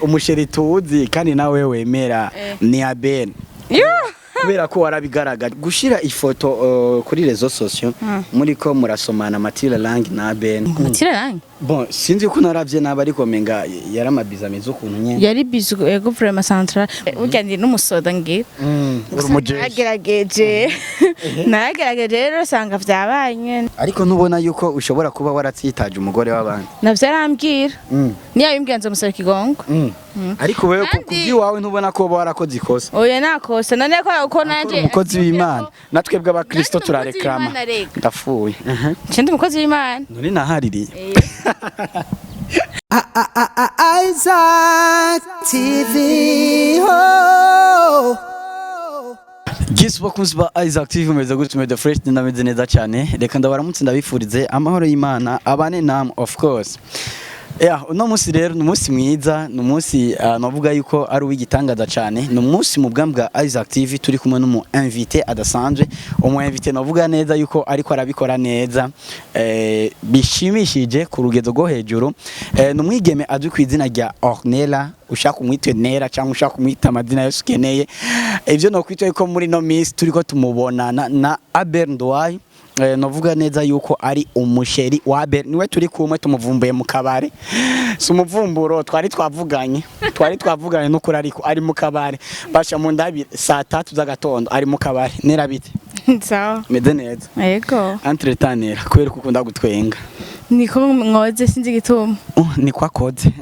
umusheri tuzi kandi nawe wemera ni Abel. Kubera ko warabigaragara gushira ifoto kuri rezo sociaux muri ko murasomana Matira Lang na Abel. Matira Lang bon sinzi ko naravye naba ariko menga yaramabiza meze ukuntu nyene yari bizu ego vraiment central ugandi n'umusoda ngira urumugerageje nagerageje rero sanga vyabanye ariko ntubona yuko ushobora kuba waratsitaje umugore w'abandi navyo arambwira niyo yimbwiye musara kigongo ariko wewe kubwiwawe ntubona ko warakoze ikosa oya nakosa none ko nanje umukozi w'Imana natwe bw'abakristo turareklama ndafuye cyende umukozi w'Imana none nahaririye Isaac TV ho Gis bakunzi ba Isaac TV meze gutuma the fresh ndameze neza cyane reka ndabaramutse ndabifurize amahoro y'Imana abane nam of course uno munsi rero ni umunsi mwiza ni umunsi navuga yuko ari uw'igitangaza cyane ni umunsi mu bwambwa Isaac TV turi kumwe n'umu invité adasanzwe umu invité navuga neza yuko ariko arabikora neza bishimishije ku rugezo rwo hejuru ni umwigeme azwi ku izina rya Ornella ushaka kumwita Nera cyangwa ushaka kumwita amadina yose ukeneye ivyo no kwitwa yuko muri no miss turiko tumubonana na Abel Ndwayi novuga neza yuko ari umusheri wa Abel niwe turi kumwe tumuvumbuye mu kabare si umuvumburo twari twavuganye n'ukuri ariko ari mu kabare basha mu ndabire saa 3 z'agatondo ari mu kabare Nera bite sawa meze neza yego entretanera kwera kukunda gutwenga niko mwoze sinzi gituma ni kwakoze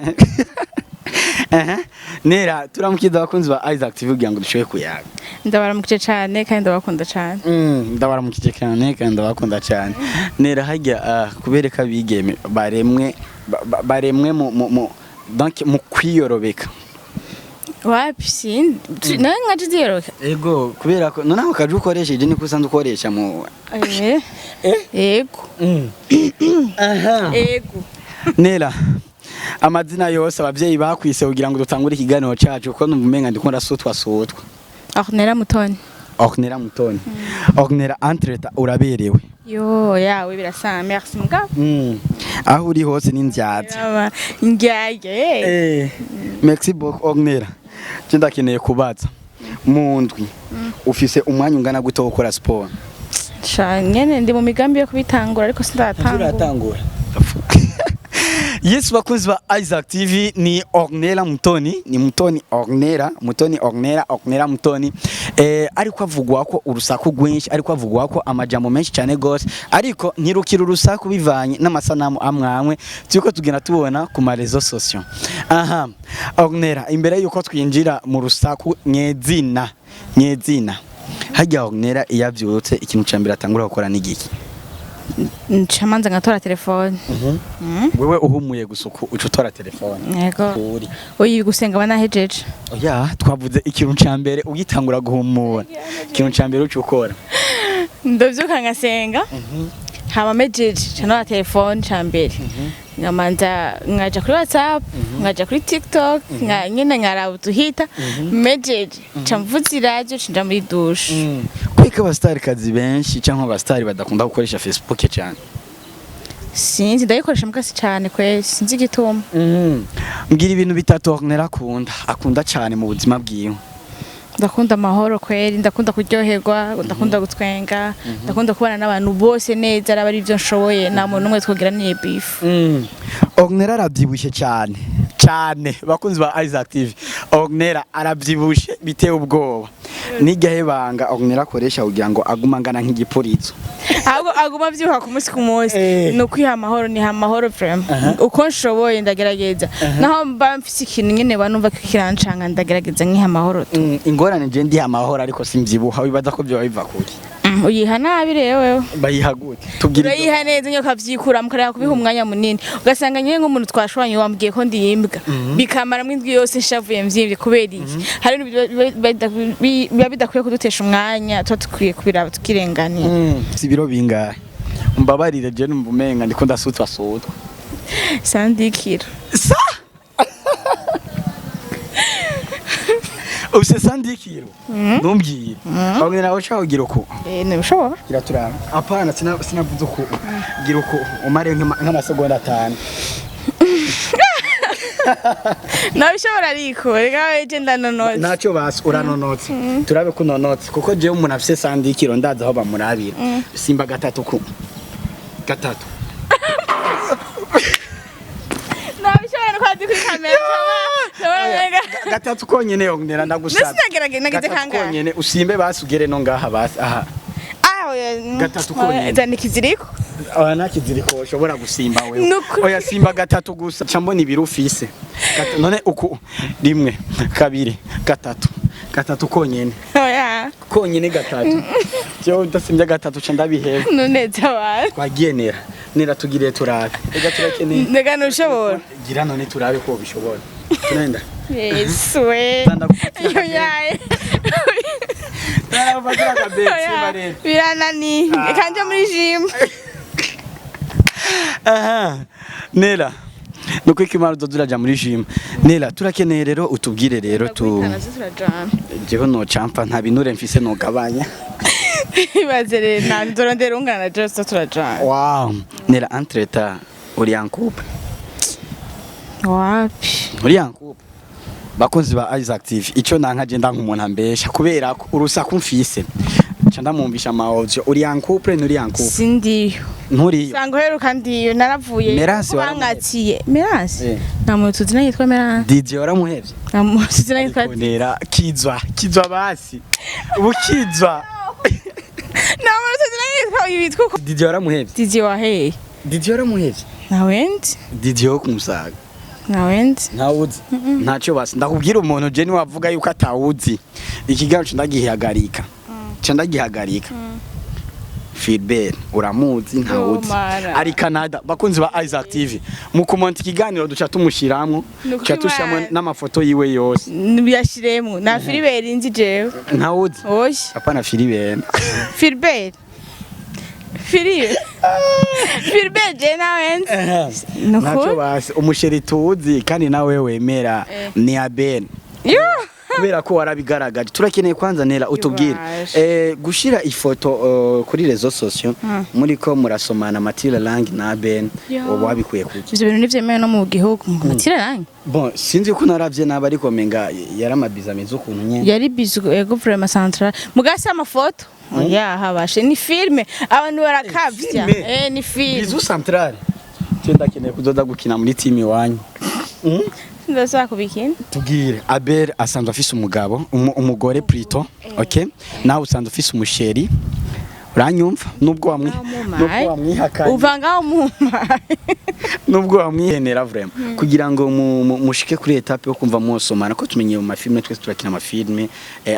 Nera turamukiza abakunzi ba Isaac TV kugira ngo dushobe kuyaga ndabaramukije cyane kandi ndabakunda cyane ndabaramukije cyane kandi ndabakunda cyane Nera hajya kubereka bigeme baremwe mu donc mu kwiyorobeka wapi nawe nkaje ziyoroka ego kubera ko nonaho kaje ukoresheje niko usanzwe ukoresha mu ego ego Nera amazina yose abavyeyi bakwise kugira ngo dutangure ikiganiro cyacu ko numvumenga ndikunda sutwa Ornella Mutoni Ornella entreta uraberewe yo yawe birasa merci mugabo aho uri hose n'inzyaza njyaye merci beaucoup Ornella ndakeneye kubaza mu ndwi ufise umwanya ungana gute wo gukora sport nyene ndi mu migambi yo kubitangura ariko sindatangura Yes bakunzi ba Isaac TV ni Ornella Mutoni Ornella Mutoni ariko avugwa ko urusaku rwinshi ariko avugwa ko amajambo menshi cyane gose ariko ntirukira urusaku bivanye n'amasanamu amwamwe tuko tugena tubona ku marezo sociaux Ornella imbere yuko twinjira mu rusaku nyezina hajya Ornella iyavyutse ikintu cyambere atangura gukora n'igiki Nchamanza ngatora telefone. Wewe uhumuye gusuku ucutora telefone. Yego. Oyi gusenga banahejeje. Oya twavuze ikintu cyambere ugitangura guhumura. Ikintu cyambere ucukora. Ndavyuka ngasenga. Hama mejeje cyane telefone cyambere. Ngamanza ngaja kuri WhatsApp, ngaja kuri TikTok, nyine ngaraba tuhita mejeje. Camvuze radio cinja muri douche. Kwika abastari kazi benshi cyangwa abastari badakunda gukoresha Facebook cyane sinzi ndayikoresha mukasi cyane kwe sinzi gituma mbwira ibintu bitatu Ornella akunda cyane mu buzima bwiwe ndakunda amahoro kweri ndakunda kuryoherwa ndakunda gutwenga ndakunda kubana n'abantu bose neza arabari ivyo nshoboye nta muntu umwe twogira niye beef Ornella arabyibushe cyane bakunzi ba Isaac TV Ornella arabyibushe bitewe ubwoba nigahe banga Ornella akoresha kugira ngo agumangana nk'igipurizo aguma vyuha ku munsi ku munsi no kwiha amahoro ni amahoro vraiment uko nshoboye ndagerageza naho mba mfise ikintu nyene banumva ko kirancanga ndagerageza nkiha amahoro ingorane je ndi amahoro ariko simvyibuha wibaza ko byo biva kuki uyiha nabi rewe bayiha gute tubwire uyiha neza nyo kavyikura mukareka kubiha umwanya munini ugasanga nyene nk'umuntu twashwanye wambwiye ko ndiyimbwa bikamara mwindwi yose nshavuye mvyimvye kubera iki hari biba bidakwiye kudutesha umwanya tukwiye kubiraba tukirenganiye sibiro bingahe mbabarire je numvumenga ndiko ndasutwa sandikira Ufise 100 kilo numbwire hamwe nawe ugira uko nibishobora kiraturana apana sinavuze uko gira uko umare nk'amasegonda 5 nabishobora ariko reka weje ndanonotse ntacyo basi uranonotse turabe ko unonotse kuko jewe umuntu afise 100 kilo ndaza aho bamurabira simba gatatu ku gatatu nabishobora kwandi kuri kamera gatatu konyene yongera ndagusaba nagize kangahe konyene usimbe basi ugere no ngaha basi aha gatatu konyene zani kiziriko nta kiziriko ushobora gusimba wewe oya simba gatatu gusa cyambona ibirufise none uku rimwe kabiri gatatu konyene oya konyene gatatu cyo udasimbye gatatu ca ndabihera none tawa twagiye nera tugire turabe ega turakeneye ndega nushobora gira none turabe ko bishobora tunenda Yeswe yo yae Bagira kabetsi barene biranani kanje muri gym Nela nuko ikimaro doduraja muri gym Nela turakeneye rero utubwire rero jeho no champa nta binure mfise no gabanya ibazere nta ndorondera ungana just turajana wow Nela entreta uri en couple wapi uri en couple bakozi ba Isaac TV ico nankaje ndankumuntu ambesha kubera urusaku mfise Chanda mumbisha maozo uri en couple nturi en couple sindiyo nturi sango heruka ndiyo naravuye Merasi bangatiye Merasi nta muntu tuzina yitwa Merasi DJ waramuhevye nta muntu tuzina yitwa Nera kizwa basi ubukizwa nta muntu tuzina yitwa uko DJ waramuhevye DJ wahe DJ waramuhevye nawendi DJ wo kumusaga nawendi ntawuzi ntacyo basi ndakubwira umuntu je ni wavuga yuko atawuzi ikigaro ndagihagarika ndagihagarika Philbert uramuzi ntawuzi ari Canada bakunzi ba Isaac TV mu comment ikiganiro duca tumushiramwo duca tushamo n'amafoto yiwe yose nibiyashiremo na Philbert inzi jewe ntawuzi oyi apana Philbert Philbert je nawenzi ntacyo basi umusheri tuzi kandi nawe wemera ni Abel kubera ko warabigaragaje turakeneye kwanza Nera utubwire gushira ifoto kuri rezo sociaux muri ko murasomana Matira Lang na Abel wabikuye kuki ivyo bintu nivyemewe no mu gihugu Matira Lang bon sinzi ko naravye naba ariko menga yaramabizamizo ukuntu nyene yari bizu ego vraiment central mugasa amafoto ya habashe ni filme abantu barakavya ni filme bizu central cyenda keneye kuzoza gukina muri team iwanyu ndashaka kubikina tubwire Abel asanzwe afise umugabo umugore plutôt okay nawe usanzwe ufise umusheri uranyumva nubwo wamwihakanye uvanga umuma nubwo wamwihenera vraiment kugira ngo mushike kuri etape yo kumva musomana ko tumenye mu mafilme twese turakina amafilme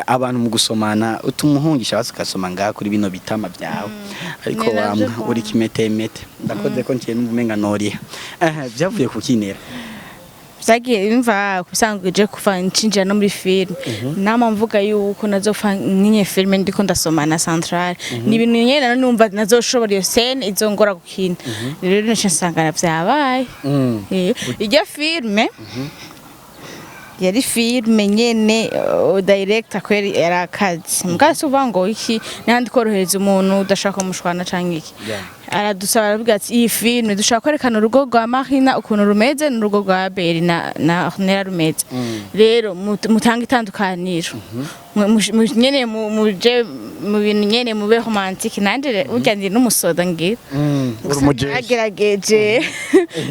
abantu mu gusomana utumuhungisha basukasoma ngaha kuri bino bitama byawe ariko wamwe uri kimetemete ndakoze ko ntiye n'ubumenga noriha byavuye kukinera zagiye imva kusanguje kuva nshinjira no muri film nama mvuga yuko nazofa nkinye film ndiko ndasomana central ni ibintu nyene numva nazoshobora iyo scene izongora gukina rero nashasangana vyabaye ijya filme yari filme nyene director kweri yarakazi mugase uvango iki nandi korohereza umuntu udashaka umushwana canke iki aradusaba aravuga ati iyi filme dushaka kwerekana urugo rwa Marina ukuntu rumeze n'urugo rwa Abel na Nera rumeze rero mutanga itandukaniro nyene muje mu bintu nyene mube romantique nanje urya ndi n'umusoda ngira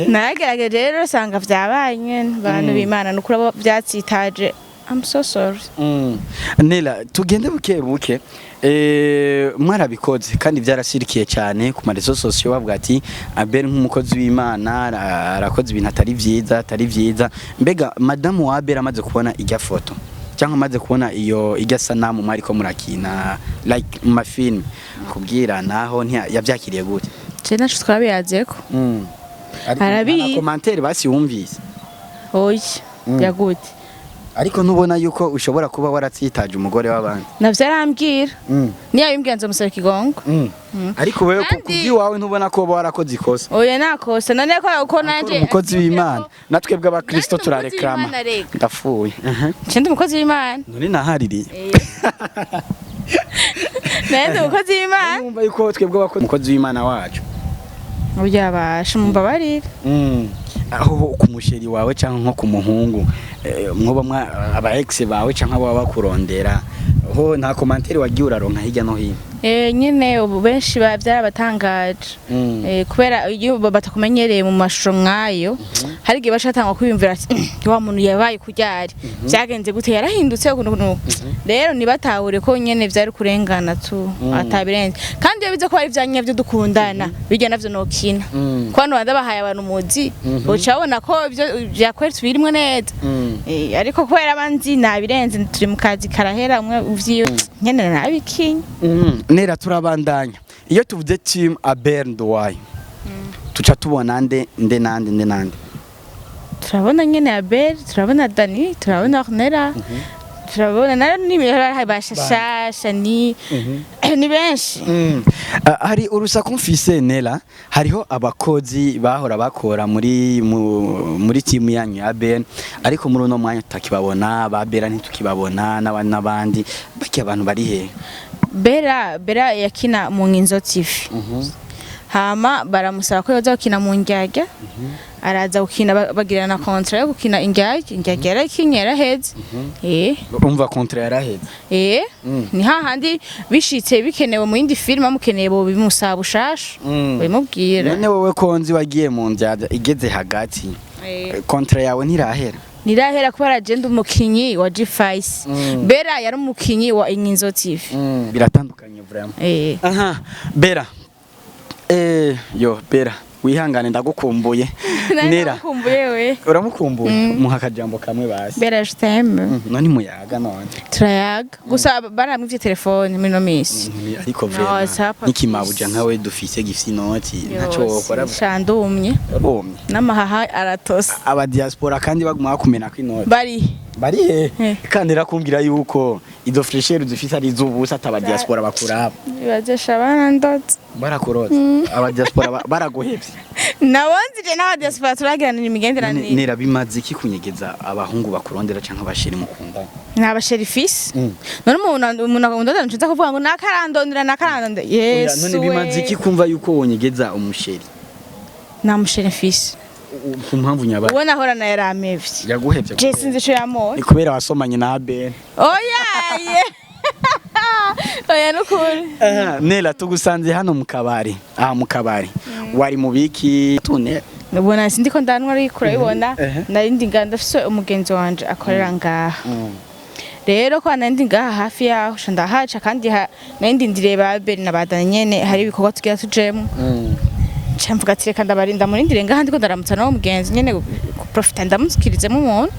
nagerageje rero sanga vyabaye nyene bantu b'Imana nukura byatsitaje I'm so sorry Nela tugende buke mwarabikoze kandi byarasirikiye cyane ku marezo sociaux bavuga ati Abel nk'umukozi w'Imana arakoze ibintu atari vyiza mbega madamu wa Abel amaze kubona ijya foto cyangwa amaze kubona iyo ijya sanamu mwari ko murakina like ma film kubwira naho yavyakiriye gute je nacu twabiyazeko arabi commentaire basi wumvise oyi yagute ariko ntubona yuko ushobora kuba waratsitaje umugore w'abandi navyo arambwira niyo yimbwiye nzomusaba ikigongo ariko wewe kubwiwawe ntubona ko warakoze ikosa oya nakosa none ko nanje umukozi w'Imana natwebwe abakristo turareklama ndafuye cende umukozi w'Imana none nahaririye nende umukozi w'Imana numva yuko twebwe abakozi umukozi w'Imana wacu ubyabasha mumbabarira aho ku musheri wawe cyangwa nko ku muhungu mwoba aba ex bawe cyangwa baba bakurondera ho nta commentaire wagiye uraronka hirya no hino nyine ubu benshi byarabatangaje kubera iyo batakumenyereye mu mashusho mwayo hari igihe bashatanga kwiyumvira ati wa muntu yabaye kuryari byagenze gute yarahindutse ukuntu rero nibatahure ko nyene vyari kurengana tu atabirenze kandi iyo bize ko ari vyanye byo dukundana bijya navyo nokina kwano banda bahaye abantu muzi ucabona ko ivyo yakoreye birimwe neza ariko kubera abanzi nabirenze turi mu kazi karahera umwe uvyiyo nyene nabikinye nera turabandanya iyo tuvuze team Abel ndwaye tuca tubona nde nande turabona nyene Abel turabona Dani turabona Ornella turabona nari n'ibihara bashashasha ni benshi hari urusaku mfise Nela hariho abakozi bahora bakora muri team yanyu ya Abel ariko muri uno mwanya tutakibabona ba Abel ntitukibabona n'abandi baki abantu bari he Bera yakina mu Nkinzo TV hama baramusaba ko yoza gukina mu Njyajya araza gukina bagirana contrat yo gukina Njyajya yarakinyera heze umva contrat yaraheze ni hahandi bishitse bikenewe mu yindi film amukeneye bo bimusaba ushasha bimubwira none wowe konzi wagiye mu Njyajya igeze hagati contrat yawe ntirahera kuba aragenda umukinyi wa G5 Bera yari umukinyi wa Nkinzo TV biratandukanye vraiment aha Bera Bera wihangane ndagukumbuye Nera uramukumbuye muha akajambo kamwe basi Bera JTM none muyaga none turayaga gusa baramwivye telefone muri no misi ariko vraiment nikimabuja nkawe dufise gifisi noti ntaco wokora shandumye n'amahaha aratosa aba diaspora kandi baguma kumena ko inoti bari he kandi rakumbwira yuko izo fresher dufise ari zubusa ataba diaspora bakuraba bajesha barandotse barakurotse aba diaspora baraguhevye nabonzije n'aba diaspora turagirana imigenderanire nera bimaze iki kunyegeza abahungu bakurondera canke abasheri mukundana n'abasheri fisi none umuntu akundana ncinza kuvuga ngo nakarandondera Yesu none bimaze iki kumva yuko wonyegeza umusheri na musheri fisi kumpamvu nyabara ubona ahora na yaramevye yaguhevye je sinzi ico yamone kubera wasomanye na Abel oya nukuri Nela tugusanze hano mu kabari wari mubiki tune ubona sindiko ndanwa ariko urabibona narindi nganda fise umugenzi wanje akorera ngaha rero ko nandi ngaha hafi yaho ndahaca kandi nandi ndireba Abel nabadanye nyene hari ibikorwa tugira tujemo chamvuga ati reka ndabarinda murindire ngaha ndiko ndaramutsa nawo mugenzi nyene profita ndamuskirizemo umuntu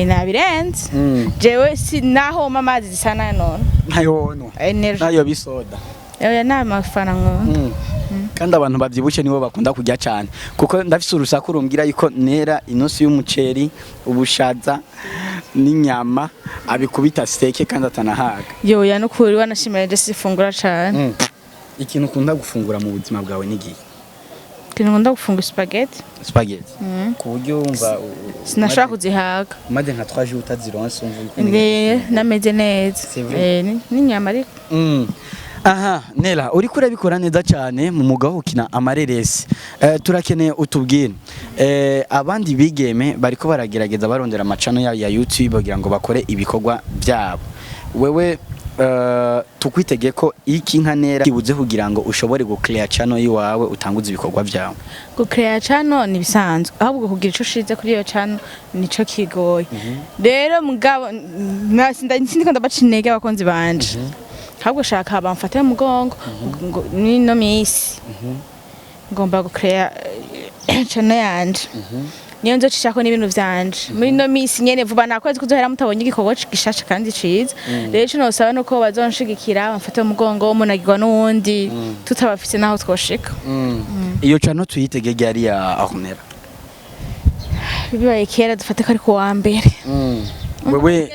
nabirenze jewe naho mamazi zisana none nayo bisoda oya n'amafaranga kandi abantu bavyibushe nibo bakunda kujya cyane kuko ndafise urusaku rumbwira yuko Nera inosi y'umuceri ubushaza n'inyama abikubita steke kandi atanahaga yoya nukuri wanashimira je sifungura cyane ikintu ukunda gufungura mu buzima bwawe n'igihe nkunda gufunga spaghetti ku buryo wumva sinashaka kuzihaga maze nka 3 jours utazironse umva nameze neza n'inyama ariko aha Nela uri kurabikora neza cyane mu muga wo gukina amareresi turakeneye utubwire abandi bigeme bariko baragerageza barondera amacano ya YouTube kugira ngo bakore ibikorwa byabo wewe tukwitege ko iki nka Nera kibuze kugira ngo ushobore gucreate channel yiwawe utanguze ibikorwa byawe gucreate channel ni bisanzwe ahubwo kugira ico shize kuri iyo channel nico kigoye rero mugabo ndiko ndabacinege abakonzi banje ahubwo shaka bamfata mu mugongo no misi ngomba gucreate channel yanje niyo nzo cishako n'ibintu vyanje muri no misi nyene vuba nakwezi kuzohera mutabonye igikorwa gishasha kandi ciza rero cyo nosaba nuko bazonshigikira bamfata mu mugongo umunagirwa n'uwundi tutabafite naho twoshika iyo channel tuyitegege yari ya Ornella bibaye kera dufate ko ari ku wa mbere wewe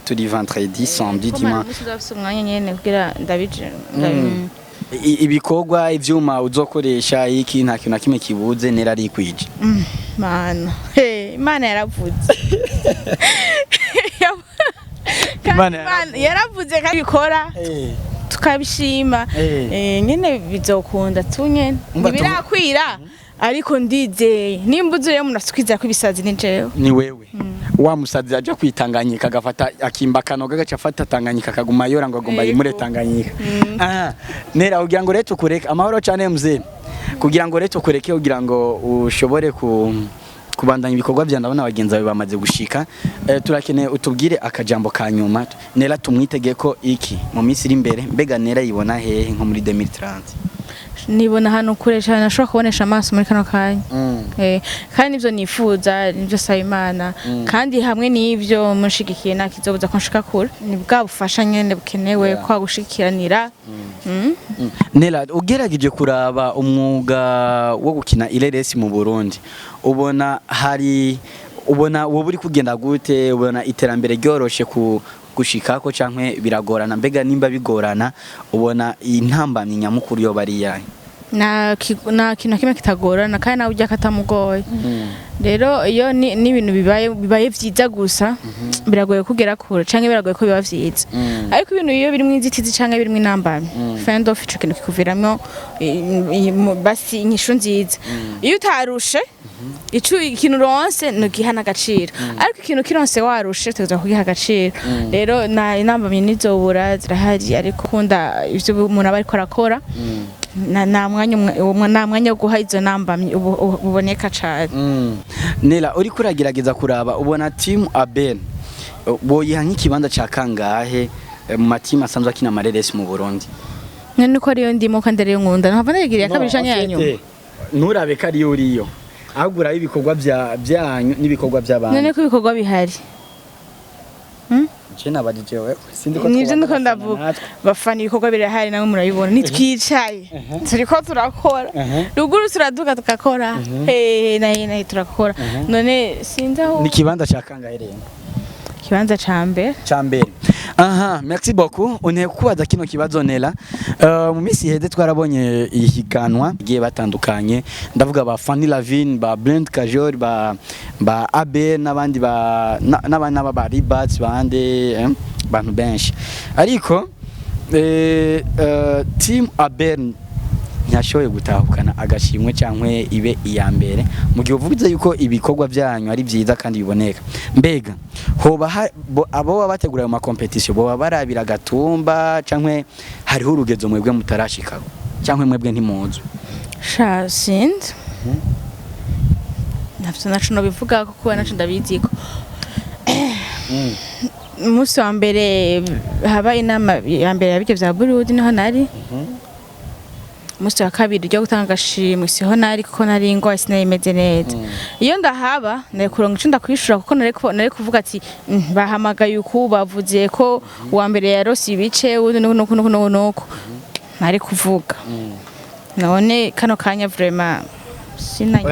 turi vendredi samedi dimanche umwanya nyene kugira ndabije ibikorwa ivyuma uzokoresha iki nta kintu nakimwe kibuze Nera ari kwije Imana yaravuze yaravuze kandi bikora tukabishima nyene bizokunda tu nyene ntibirakwira ariko ndizeye nimba uzuye munasukwiza ko ibisazi ni jewe ni wewe wa musazi aje kwitanganyika agafata akimba kanoga gaca afata Tanganyika kaguma yora ngo agomba yimure Tanganyika nera ugira ngo reto kureka amahoro cyane mzee kugira ngo reto kureke ugira ngo ushobore kubandanya ibikorwa bya ndabona abagenzi bawe bamaze gushika turakeneye utubwire akajambo ka nyuma nera tumwitege ko iki mu minsi iri imbere mbega nera yibona hehe nko muri 2030 nibona hano kure cyane ashobora kubonesha amaso muri kano kanya kandi nivyo nifuza nivyo saba Imana kandi hamwe n'ivyo mushigikiye nakizobuza ko nshika kure ni bwa bufasha nyene bukenewe kwa gushikiranira Nela ugerageje kuraba umwuga wo gukina ireresi mu Burundi ubona wowe uri kugenda gute ubona iterambere ryoroshe gushikako canke biragorana mbega nimba bigorana ubona intambamye nyamukuru yo bari yayi na kintu kimwe kitagorana kandi nawe ujya katamugoye rero iyo ni ibintu bibaye vyiza gusa biragoye kugera kure canke biragoye ko biba vyiza ariko ibintu iyo biri mu inzitizi canke biri mu intambamye fyonda ico kintu kikuviramwo basi inyishu nziza iyo utarushe ikintu ronse nugihana agaciro ariko ikintu kironse warushe tuza kugiha agaciro rero na intambamye nizobura zirahari ariko kunda ivyo umuntu aba ariko arakora na mwanya wo guha izo nambamye uboneka cyane Nela uri kuragerageza kuraba ubona team Abel boyiha nk'ikibanza ca kangahe mu matimu asanzwe akina amareresi mu Burundi none ko ariyo ndimo kandi ariyo nkunda ntava nagiriye kabiri canke yanyu nturabe ko ariyo uriyo ahubwo ibikorwa byanyu n'ibikorwa by'abantu none ko ibikorwa bihari je nabajije wewe sindiko nivyo ndiko ndavuga bafana ibikorwa birahari nawe murabibona nitwicaye turiko turakora ruguru turaduka tukakora naye turakora none sinzaho ni kibanza ca kangahe rero kibanza ca mbere aha merci beaucoup une kubaza kino kibazo Nela mu misi hede twarabonye ihiganwa giye batandukanye ndavuga ba Fanny Lavine ba Blend Kajor ba Abel nabandi n'abana ba Ribats bande bantu benshi ariko team Abel ntiyashoboye gutahukana agashimwe cyangwe ibe iya mbere mu gihe uvuze yuko ibikorwa byanyu ari byiza kandi biboneka mbega hoba abo bategura ayo makompetisiyo boba barabira gatumba cyangwe hariho urugezo mwebwe mutarashikaho cyangwe mwebwe ntimuzi sinzi navyo naco no bivuga ko kuba naco ndabiziko umunsi wa mbere habaye inama ya mbere yabiryo vya Burundi niho nari umunsi wa kabiri ryo gutanga agashimwe siho nari kuko nari ngo sinayimeze neza iyo ndahaba nari kuronga ico ndakwishura kuko nari kuvuga ati bahamagaye uko bavuze ko uwa mbere yarose ibice nuko nari kuvuga none kano kanya vraiment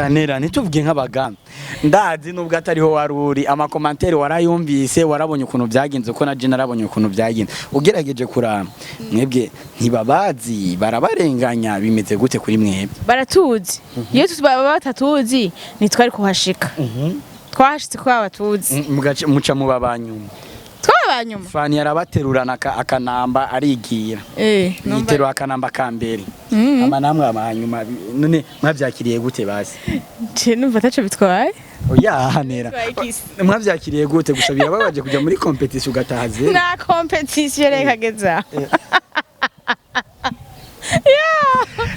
Nera nituvuge nk'abaganga ndazi nubwo atariho waruri amakomantere warayumvise warabonye ukuntu byagenze uko na Jenna arabonye ukuntu byagenze ugerageje kurama mwebwe ntibabazi barabarenganya bimeze gute kuri mwebwe baratuzi iyo tubaba batatuzi nitwari kuhashika twashitse kwa batuzi muca mu babanyuma twabanyuma Fani yarabaterurana akanamba arigira yiterura akanamba kambere ama namwe amanyuma none mwavyakiriye gute basi je numva taco bitwaye oya Nera mwavyakiriye gute gusa birababaje kuja muri competition ugatahaze na competition reka geza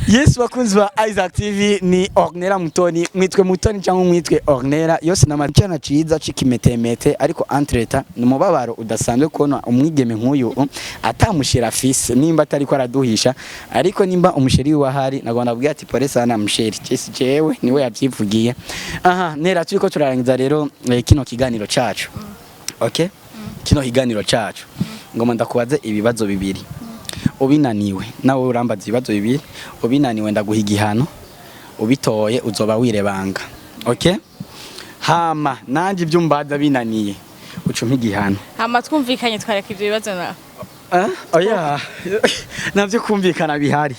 Yes bakunzi ba Isaac TV ni Ornella Mutoni mwitwe Mutoni cyangwa mwitwe Ornella yose n'amacana ciza cikimetemete ariko entreta numubabaro udasanzwe kubona umwigeme nk'uyu atamushira fils nimba atari ko araduhisha ariko nimba umusheri wahari nagomba kubwira ati pole sana musheri cese jewe niwe yavyivugiye aha Nera turiko turarangiza rero kino kiganiro cacu okay kino kiganiro cacu ngoma ndakubaze ibibazo bibiri ubinaniwe nawe urambaza ibibazo bibiri ubinaniwe ndaguha igihano ubitoye uzoba wirebanga okay hama nanje ibyumbaza binaniye ucumpa igihano hama twumvikanye twareka ivyo bibazo na oya navyo kumvikana bihari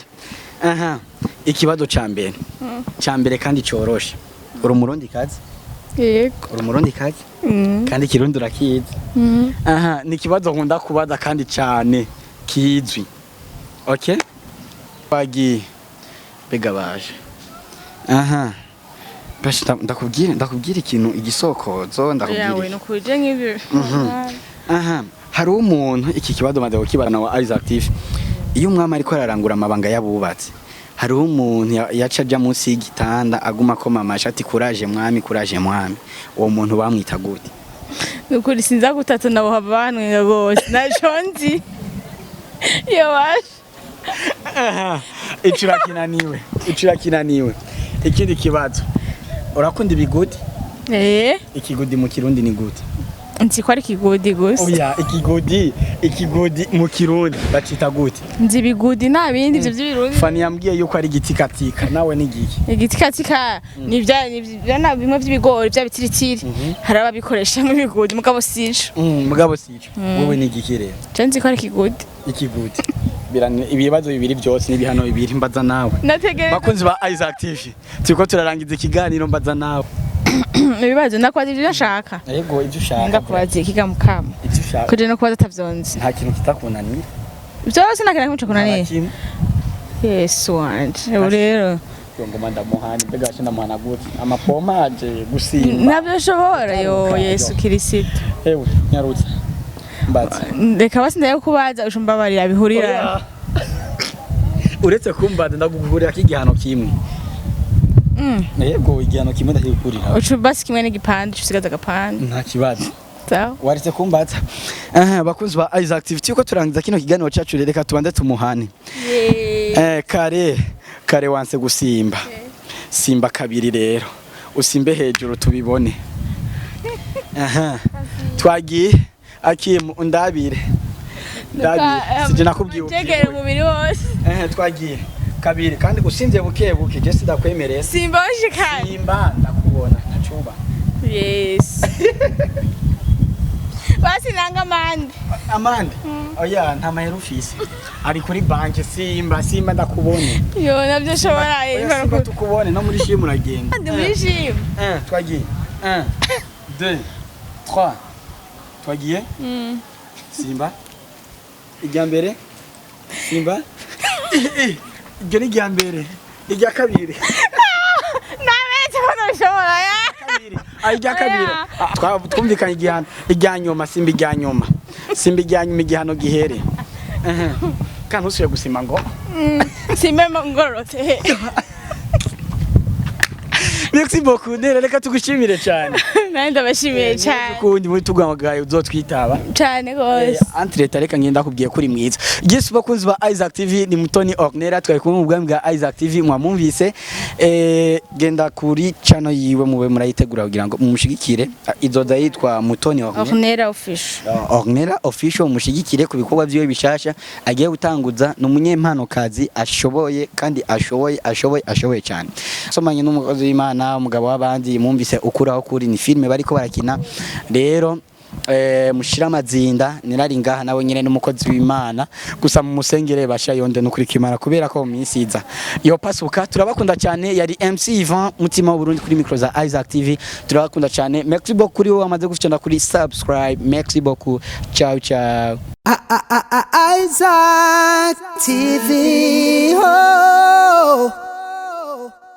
aha ikibazo ca mbere kandi coroshe uri umurundi kazi yego uri umurundi kazi kandi kirundi urakizi aha ni ikibazo nkunda kubaza kandi cyane kizwi okay bagi bega baje aha bashi ndakubwira ikintu igisokozo ndakubwira yawe no kuje nk'ibyo aha hari umuntu iki kibazo maze kukibana wa Isaac TV iyo umwami ariko ararangura amabanga yabubatse hari umuntu yaca aja munsi y'igitanda aguma koma amashati kuraje mwami uwo muntu bamwita gute nukuri sinza gutatu nabo habanwe gose najonzi yo wacu icurakinaniwe ikindi kibazo urakunda ibigudi ikigudi mu kirundi ni gute nzi ko ari ikigudi gusa oya ikigudi mu kirundi bacita gute nzi ibigudi nta bindi ivyo by'ibirundi Fani yambwiye yuko ari igitikatika nawe ni giki igitikatika ni bya bimwe by'ibigori bya bitiritiri hari ababikoresha mu bigudi mugabo sico wowe ni giki rero nzi ko ari ikigudi ibibazo bibiri byose n'ibihano bibiri mbaza nawe bakunzi ba Isaac TV turiko turarangiza ikiganiro mbaza nawe ibibazo nakwaza ivyo nshaka yego ivyo ushaka ndakubaza ikiga mukama ivyo ushaka kuje no kubaza atavyonzi nta kintu kitakunaniye byose nakira kumca kunaniye Yesu wanje rero ngoma ndamuhani mbega cyane ndamuhana gute amapomaje gusimba nabyo shobora yo Yesu Kristo ewe nyarutse mbaza reka basindaye kubaza ushumbabarira bihurira uretse kumbaza ndagugurira kigihano kimwe yego igihano kimwe ndakikurira ucubasi kimwe n'igipande usigaza agapande nta kibazo sawa waretse kumbaza bakunzi ba Isaac TV tuko turangiza kino kiganiro cyacu reka tubanze tumuhane kare wanse gusimba simba kabiri rero usimbe hejuru tubibone twagiye akimu undabire sije nakubwiye tegere umubiri wose twagiye kabiri kandi usinze buke je sidakwemereye simba washikanye simba ndakubona nacuba yes basi nanga amande oya nta mahera ufise ari kuri banki simba ndakubone yo nabyo shobora simba tukubone no muri shimu uragenda ndi muri shimu twagiye 1 2 3 twagiye simba ijya mbere simba iryo ni irya mbere irya kabiri nabetse ko nashobora ya kabiri irya kabiri twumvikanye igihano irya nyuma simba irya nyuma igihano gihere kandi usubire gusima ngo simba ngorotse merci beaucoup reka tugushimire cyane nandi ndabashimiye cyane kundi muri tugwamagaye uzotwitaba cyane gose antreta reka ngenda kubwiye kuri mwiza Yesu bakunzi ba Isaac TV ni mutoni Ornera twari kumwe mu bwami bwa Isaac TV mwamumvise genda kuri channel yiwe mube murayitegura kugira ngo mumushigikire izoza yitwa mutoni Ornera official mushigikire ku bikorwa byiwe bishasha agiye gutanguza n'umunyempano kazi ashoboye kandi ashoboye cyane somanye n'umukozi w'Imana umugabo wabandi mumvise ukuraho kuri ni filme bariko barakina rero mushira amazinda nirari ngaha nawe nyene n'umukozi w'Imana gusa mu musengere basha yonde no kurikimana kubera ko minsiza yo pasuka turabakunda cyane yari MC Ivan mutima w'Uburundi kuri micro za Isaac TV turabakunda cyane merci beaucoup kuri wowe amaze gufitana kuri subscribe merci beaucoup ciao Isaac TV. Oh.